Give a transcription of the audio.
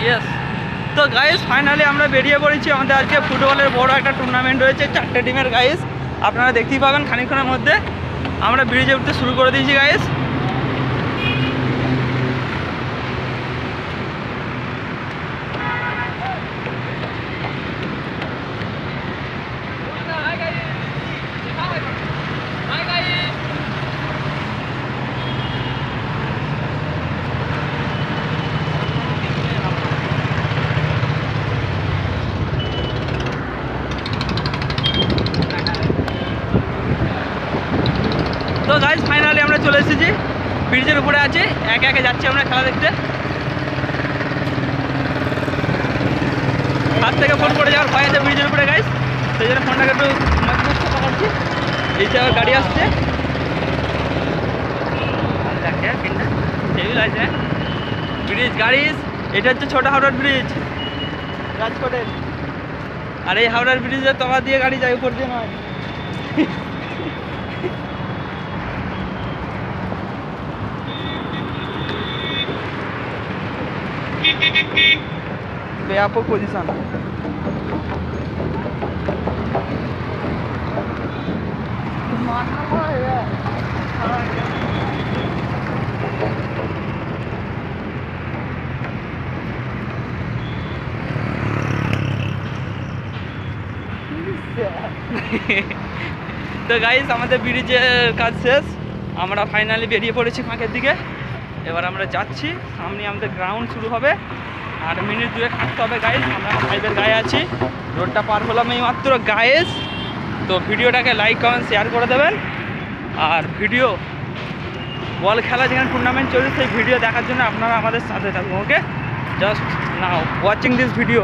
Yes. তো guys finally আমরা বেরিয়ে পড়েছি। আমাদের আজকে ফুটবলের বড় একটা টুর্নামেন্ট রয়েছে, 4টে টিমের গাইস। আপনারা দেখতেই পাবেন খানিকক্ষণের মধ্যে। আমরা ব্রিজে উঠতে শুরু করে দিয়েছি গাইস। তো গাইস ফাইনালি আমরা চলে এসেছি, ব্রিজের উপরে আছি, একে একে যাচ্ছি আমরা খেলা দেখতে। হাত থেকে ফোন করে যাওয়ার ভয় আছে ব্রিজের উপরে গাইস, সেই জন্য ফোনটাকে একটু মজবুত পাকাচ্ছি। এই যে গাড়ি আসছে, টেবিল আছে, ব্রিজ গাড়িস। এটা হচ্ছে ছোট হাওড়ার ব্রিজ রাজকোটের, আর এই হাওড়ার ব্রিজের তলা দিয়ে গাড়ি যায়, উপর দিয়ে নয়। ব্যাপক পজিশন। তো গাইস আমাদের ব্রিজের কাজ শেষ, আমরা ফাইনালি বেরিয়ে পড়েছি ফাঁকের দিকে। এবার আমরা যাচ্ছি, সামনে আমাদের গ্রাউন্ড শুরু হবে, আর মিনিট 2 হাঁটতে হবে গাইস। আমরা 5-এর গায়ে আছি, রোডটা পার হলাম এই মাত্র গাইস। তো ভিডিওটাকে লাইক কমেন্ট শেয়ার করে দেবেন, আর ভিডিও বল খেলা যেখানে টুর্নামেন্ট চলছে সেই ভিডিও দেখার জন্য আপনারা আমাদের সাথে থাকুন। Okay, just now watching this video.